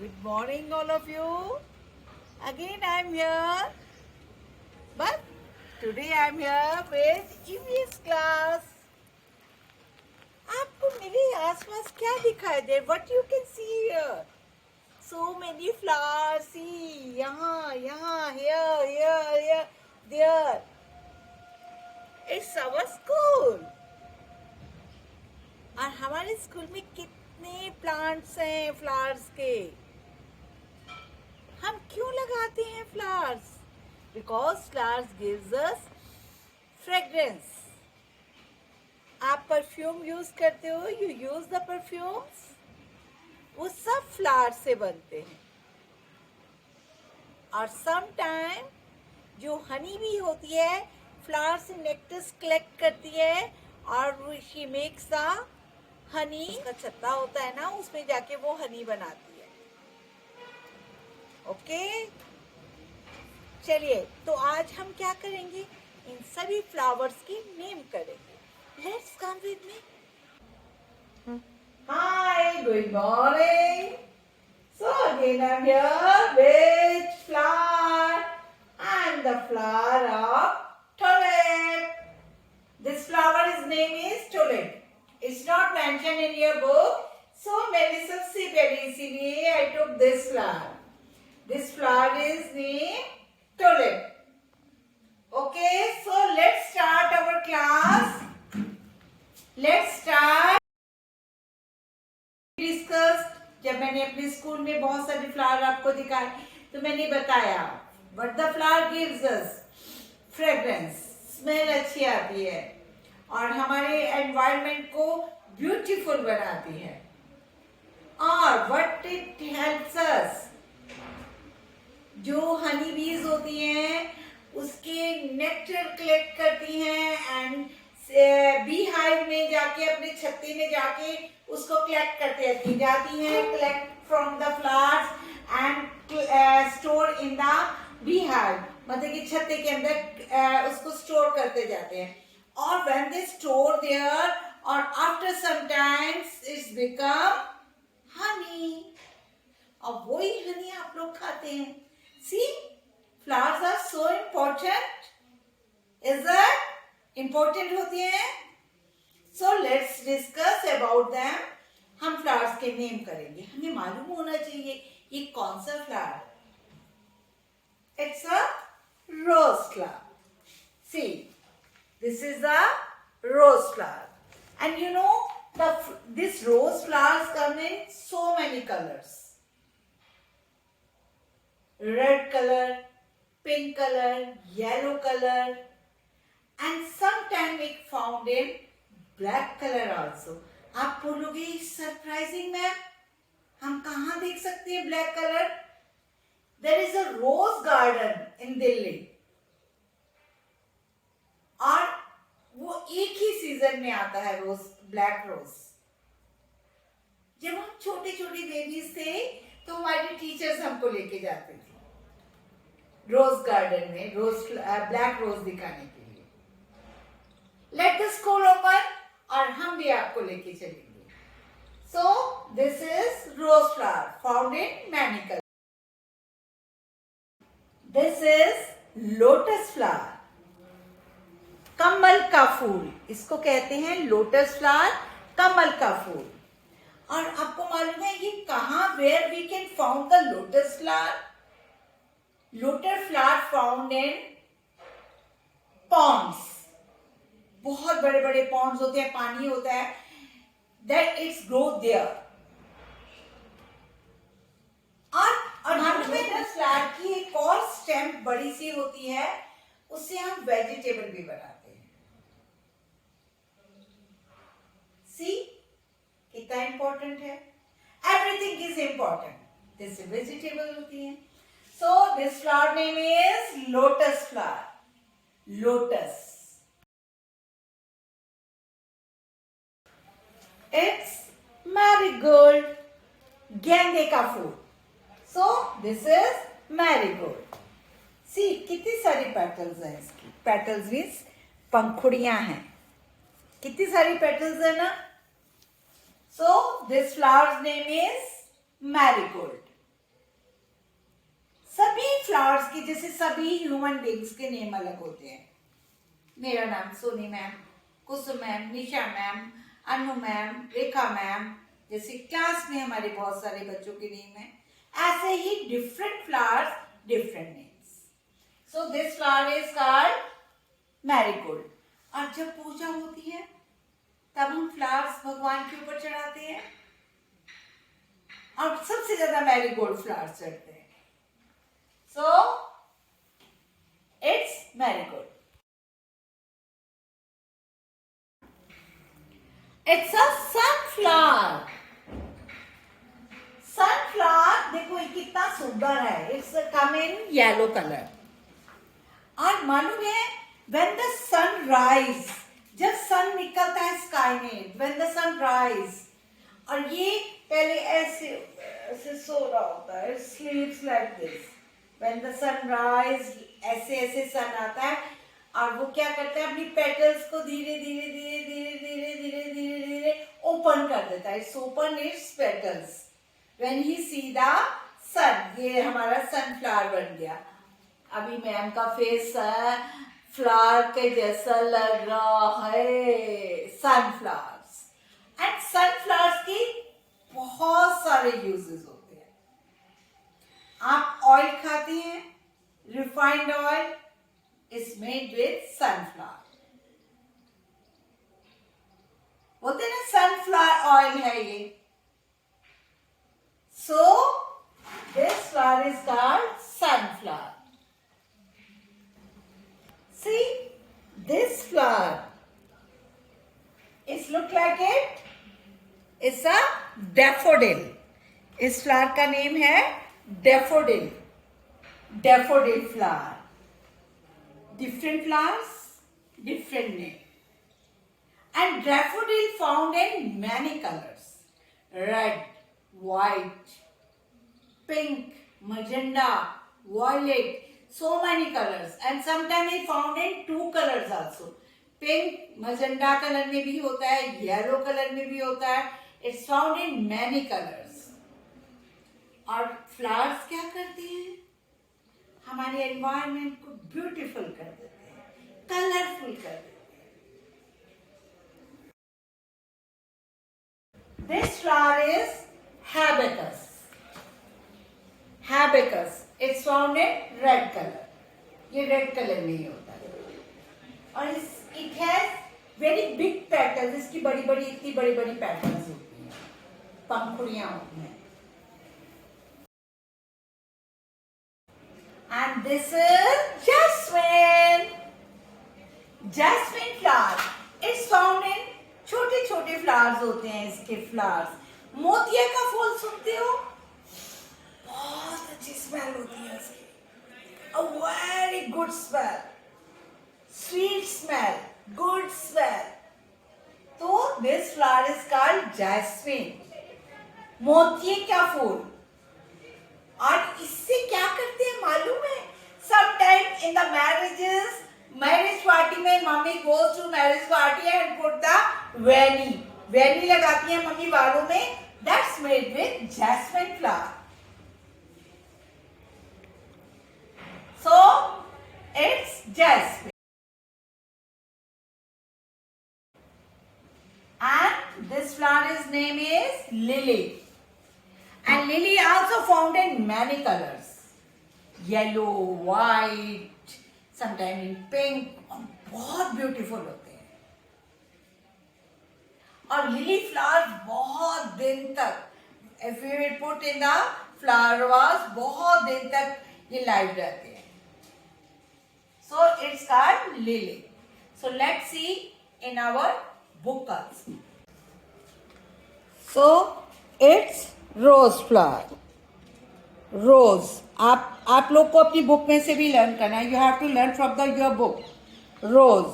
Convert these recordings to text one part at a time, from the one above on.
Good morning, all of you. Again, I'm here, but today I'm here with EVS class. आपको मेरे आसपास क्या दिखाई दे? What you can see here? So many flowers. See, यहाँ, यहाँ, here, there. It's our school. और हमारे school में कितने प्लांट्स हैं फ्लावर्स के? हम क्यों लगाते हैं flowers? Because flowers gives us fragrance. आप परफ्यूम यूज करते हो, यू यूज द परफ्यूम्स, वो सब फ्लावर से बनते हैं. और सम टाइम जो हनी भी होती है फ्लावर से नेक्टस कलेक्ट करती है और शी मेक्स द हनी. उसका छत्ता होता है ना, उसमें जाके वो हनी बनाती है. ओके चलिए, तो आज हम क्या करेंगे? इन सभी फ्लावर्स की नेम करेंगे. Let's come with me. Hi, good morning. So again I'm here with flower. I'm the flower of tulip. This flower's name is tulip. It's not mentioned in your book. So मैंने सबसे पहले इसीलिए I took this flower. This flower is named tulip. Okay, so let's start our class. Let's start. Discussed. जब मैंने अपने school में बहुत सारे फ्लावर आपको दिखाए तो मैंने बताया what the flower gives us fragrance, smell अच्छी आती है और हमारे एनवायरनमेंट को ब्यूटीफुल बनाती है. और what it helps us, जो हनी बीज होती हैं उसके नेक्टर कलेक्ट करती हैं एंड बी हाइव में जाके अपने छत्ते में जाके उसको कलेक्ट करते जाती हैं. Collect from the flowers and store in the bee hive, मतलब कि छत्ते के अंदर उसको स्टोर करते जाते हैं. और व्हेन दे स्टोर देयर और after some times it's become honey. और वही हनी आप लोग खाते हैं. See, flowers are so important. Is that important होती हैं? So let's discuss about them. हम फ्लावर्स के नेम करेंगे. हमें मालूम होना चाहिए ये कौन सा flower. It's a rose flower. See, this is a rose flower and you know this rose flowers come in so many colors. Red color, pink color, yellow color, and sometimes it found in black color also. आप बोलोगे surprising ma'am, हम कहाँ देख सकते हैं black colour? There is a rose garden in Delhi और वो एक ही सीजन में आता है रोज, ब्लैक रोज. जब हम छोटे छोटे बेबीज थे तो हमारे टीचर्स हमको लेके जाते थे रोज गार्डन में ब्लैक रोज दिखाने के लिए. लेट द स्कूल ओपन और हम भी आपको लेके चलेंगे. So this is rose flower found in many colour. This is lotus flower, कमल का फूल. इसको कहते हैं लोटस फ्लावर, कमल का फूल. और आपको मालूम है ये कहाँ, where we can found the lotus flower? Lotus flower found in ponds. बहुत बड़े बड़े पॉन्ड्स होते हैं, पानी होता है, दैट इट्स ग्रो देयर. और हम लोटस फ्लावर की एक और स्टेम बड़ी सी होती है, उससे हम वेजिटेबल भी बनाते हैं. सी, कितना इंपॉर्टेंट है. Everything is important. This vegetable होती है. So this flower name is lotus flower. Lotus. It's marigold, गेंदे का फूल. So this is marigold. See, कितनी सारी पेटल्स हैं इसकी. पेटल्स मीन्स पंखुड़ियां हैं. कितनी सारी पेटल्स है ना. So this flowers name is marigold. Flowers की जैसे सभी ह्यूमन बींग्स के नेम अलग होते हैं. मेरा नाम Soni ma'am, Kusum ma'am, Nisha ma'am, Anu ma'am, Rekha ma'am, जैसे क्लास में हमारे बहुत सारे बच्चों के नेम हैं, ऐसे ही different flowers different names. So this flower is called marigold. और जब पूजा होती है तब हम फ्लावर्स भगवान के ऊपर चढ़ाते हैं और सबसे ज्यादा मैरीगोल्ड फ्लावर्स चढ़ते हैं. So it's marigold. It's a sunflower. Sunflower देखो ये कितना सुंदर है. It's come in yellow colour. और मालूम है व्हेन द सन राइज, जब सन निकलता है स्काई में, व्हेन द सन राइज, और ये पहले ऐसे ऐसे सो रहा होता है, sleeps like this. When the sun rise ऐसे ऐसे सन आता है और वो क्या करता है अपनी पेटल्स को धीरे धीरे धीरे धीरे धीरे धीरे धीरे धीरे ओपन कर देता है. It's open its petals when he see the sun. ये हमारा सनफ्लावर बन गया. अभी मैम का फेस फ्लावर के जैसा लग रहा है. सनफ्लावर्स. एंड सनफ्लावर्स की बहुत सारे यूजेस होते हैं. आप ऑयल खाते हैं, refined oil is made with sunflower. बोलते ना sunflower oil है ये. So this flower is called sunflower. See this flower. It look like it. It's a daffodil. इस फ्लावर का नेम है daffodil. Daffodil flower. Different flowers, different name. And daffodil found in many colors. Red, white, pink, magenta, violet, so many colors. And sometimes it found in two colors also. Pink, magenta color में भी होता है, yellow color में भी होता है. It's found in many colors. और flowers क्या करते हैं? हमारे एनवायरनमेंट को ब्यूटीफुल कर देते हैं, कलरफुल कर देते हैं. This flower is hibiscus. Hibiscus. It's found in red colour. ये रेड कलर में ही होता है. और it has very big petals. इसकी बड़ी बड़ी इतनी बड़ी बड़ी पेटल्स होती हैं, पंखुड़ियां होती हैं. And this is jasmine. Jasmine flower. It's found in छोटे छोटे फ्लावर्स होते हैं इसके फ्लावर्स. मोतिया का फूल सुनते हो? बहुत अच्छी स्मेल होती है इसकी. A very good smell. Sweet smell. Good smell. तो this flower is called jasmine. मोतिये का फूल. और इससे क्या करते हैं मालूम है? Sometimes in the marriages, marriage party में mummy goes to marriage party and put the veni. वेनी लगाती है मम्मी बालों में. That's made with jasmine flower. So it's jasmine. And this flower's name is lily. And lily also found in many colors. Yellow, white, sometimes in pink. बहुत beautiful होते हैं. और lily flower बहुत दिन तक, if we will put in the flower vase, बहुत दिन तक ये लाइव रहते हैं. So it's called lily. So let's see in our book also. So it's rose flower. Rose. आप लोग को अपनी बुक में से भी लर्न करना है. You have to learn from the your book. Rose.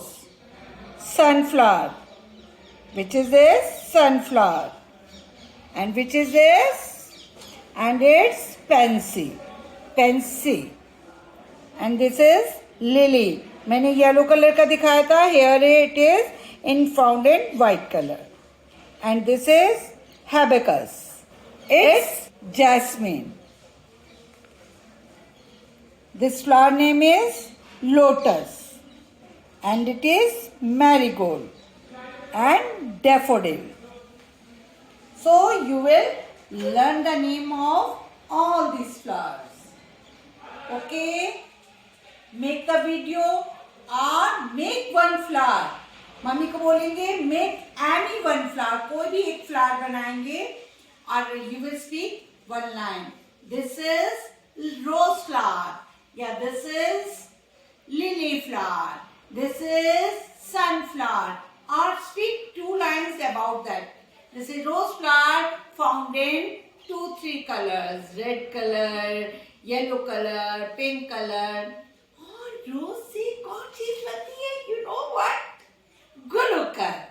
Sunflower. Which is this? Sunflower. And which is this? And it's pansy. Pansy. And this is lily. मैंने येलो कलर का दिखाया था. Here it is in found in white colour. And this is hibiscus. It's jasmine. This flower name is lotus, and it is marigold and daffodil. So you will learn the name of all these flowers. Okay? Make the video or make one flower. Mummy को बोलेंगे make any one flower. कोई भी एक flower बनाएंगे और you will speak one line. This is rose flower. Yeah, this is lily flower. This is sunflower. Or speak two lines about that. This is rose flower found in 2-3 colors. Red color, yellow color, pink color. और रोज से एक और चीज बनती है. You know what? Gulkand.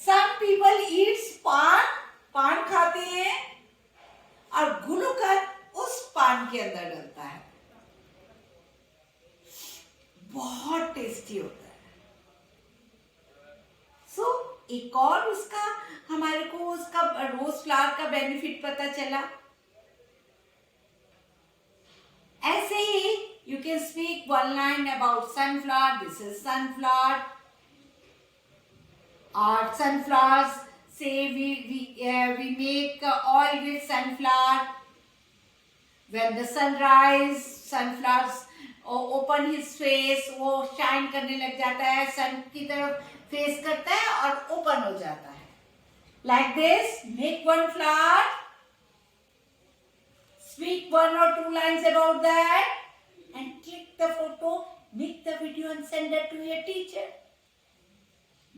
Some people eat पान खाते हैं और गुलकंद उस पान के अंदर डलता है. बहुत टेस्टी होता है. सो एक और उसका हमारे को उसका रोज फ्लावर का बेनिफिट पता चला. ऐसे ही you can speak one line about sunflower. This is sunflower. Or sunflowers say we make oil with sunflower. When the sun rise, sunflowers open his face. वो shine करने लग जाता है. sun की तरफ face करता है और open हो जाता है. Like this, make one flower. Speak 1 or 2 lines about that and click the photo, make the video and send it to your teacher.